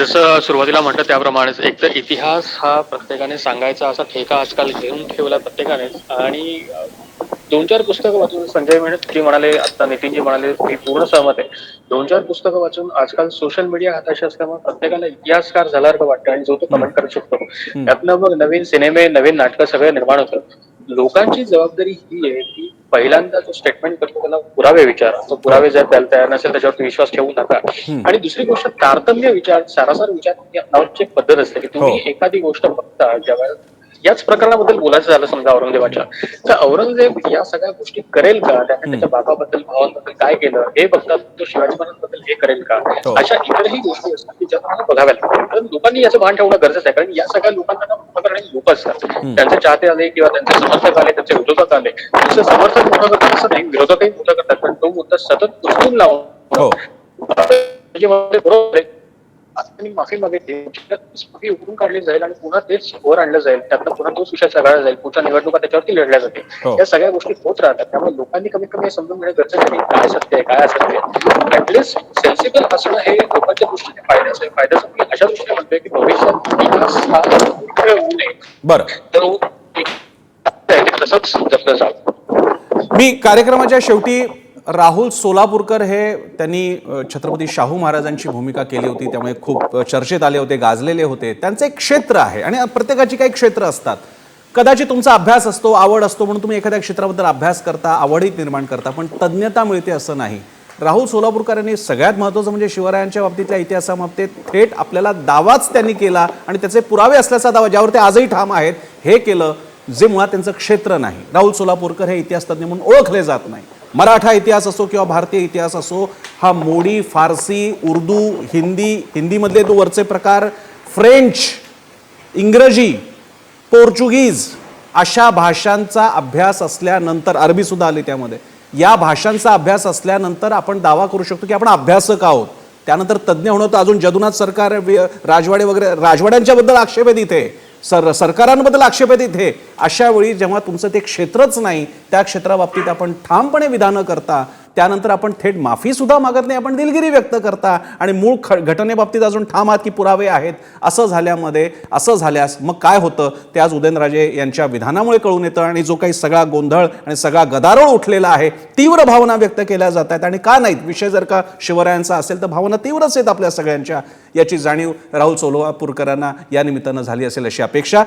जसं सुरुवातीला म्हटलं त्याप्रमाणेच एक तर इतिहास हा प्रत्येकाने सांगायचा असा ठेका आजकाल घेऊन ठेवला प्रत्येकानेच. आणि 2-4 पुस्तकं वाचून संजय जी म्हणाले, आता नितीन जी म्हणाले, मी पूर्ण सहमत आहे. 2-4 पुस्तकं वाचून आजकाल सोशल मीडिया हाताशी असल्यामुळे प्रत्येकाला इतिहासकार झाल्यासारखं वाटतं आणि जो तो हं, कमेंट करू शकतो. हं. त्यातनं मग नवीन सिनेमे, नवीन नाटकं सगळं निर्माण होतं. लोकांची जबाबदारी ही आहे की पहिल्यांदा जो स्टेटमेंट करतो त्याला पुरावे विचारा. तो हो. पुरावे जर द्यायला तयार नसेल त्याच्यावरती विश्वास ठेवू नका. हं. आणि दुसरी गोष्ट तारतम्य विचार, सारासार विचार नावाची एक पद्धत असते की हो. तुम्ही एखादी गोष्ट बघता ज्यावेळेला याच प्रकरणाबद्दल बोलायचं झालं समजा औरंगजेबाच्या, तर औरंगजेब या सगळ्या गोष्टी करेल का? त्याने हं. त्याच्या बाबाबद्दल, भावांबद्दल काय केलं हे बघतात. तो शिवाजी महाराजांबद्दल हे करेल का? हो. अशा इतरही गोष्टी असतात की ज्या तुम्हाला बघाव्या लागतात. तर लोकांनी याचं भान ठेवणं गरजेचं आहे, कारण या सगळ्या लोकांना ना मोठं करणारी लोक असतात. हं. त्यांचे चाहते आले किंवा त्यांचे समर्थक आले, त्यांचे विरोधक आले. नुसतं समर्थक मोठं करतात असं नाही, विरोधकही मोठं करतात, पण तो मुद्दा सतत उचलून लावणं हो. म्हणजे बरोबर आहे. आता त्यांनी माफी मागितली, माफी उकरून काढली जाईल आणि पुन्हा तेच वर आणलं जाईल. त्यातनं पुन्हा तोच विषय सगळा जाईल. पुढच्या निवडणुका त्याच्यावरती लढल्या जातील. हो. या सगळ्या गोष्टी होत राहतात. त्यामुळे लोकांनी कमीत कमी हे समजून घेणं गरजेचं आहे, काय सत्य आहे, काय असत्य आहे. ऍटलीस्ट सेन्सिबल असणं हे लोकांच्या दृष्टीने फायद्याचं आहे. फायद्याचं मी अशा दृष्टीने म्हणतोय की भविष्यात विकास हा मूर्खपणे होऊ नये. बरं. तर तसंच जपलं जावं. मी कार्यक्रमाच्या शेवटी राहुल सोलापूरकर हे त्यांनी छत्रपती शाहू महाराजांची भूमिका केली होती, त्यामुळे खूप चर्चेत आले होते, गाजलेले होते. त्यांचं एक क्षेत्र आहे आणि प्रत्येकाची काही क्षेत्र असतात. कदाचित तुमचा अभ्यास असतो, आवड असतो, म्हणून तुम्ही एखाद्या क्षेत्राबद्दल अभ्यास करता, आवडही निर्माण करता, पण तज्ज्ञता मिळते असं नाही. राहुल सोलापूरकर यांनी सगळ्यात महत्त्वाचं म्हणजे शिवरायांच्या बाबतीतल्या इतिहासाबाबतीत थेट आपल्याला दावाच त्यांनी केला आणि त्याचे पुरावे असल्याचा दावा, ज्यावर ते आजही ठाम आहेत, हे केलं, जे मुळात त्यांचं क्षेत्र नाही. राहुल सोलापूरकर हे इतिहास तज्ज्ञ म्हणून ओळखले जात नाही. मराठा इतिहास असो किंवा भारतीय इतिहास असो, हा मोडी, फारसी, उर्दू, हिंदीमधले तो वरचे प्रकार, फ्रेंच, इंग्रजी, पोर्चुगीज अशा भाषांचा अभ्यास असल्यानंतर, अरबी सुद्धा आली त्यामध्ये, या भाषांचा अभ्यास असल्यानंतर आपण दावा करू शकतो की आपण अभ्यासक आहोत. त्यानंतर तज्ज्ञ होणं तर अजून जदुनाथ सरकार, राजवाडे वगैरे, राजवाड्यांच्या बद्दल आक्षेप आहेत इथे, सरकारांबद्दल आक्षेप आहेत इथे. अशा वेळी जेव्हा तुमचं ते क्षेत्रच नाही, त्या क्षेत्राबाबतीत आपण ठामपणे विधानं करता, त्यानंतर आपण थेट माफी सुद्धा मागत नाही, आपण दिलगिरी व्यक्त करता आणि मूळ घटनेबाबतीत अजून ठाम आहात की पुरावे आहेत, असं झाल्यास मग काय होतं ते आज उदयनराजे यांच्या विधानामुळे कळून येतं. आणि जो काही सगळा गोंधळ आणि सगळा गदारोळ उठलेला आहे, तीव्र भावना व्यक्त केल्या जात आहेत. आणि का नाहीत, विषय जर का शिवरायांचा असेल तर भावना तीव्रच आहेत आपल्या सगळ्यांच्या. याची जाणीव राहुल सोलापूरकरांना या निमित्तानं झाली असेल अशी अपेक्षा.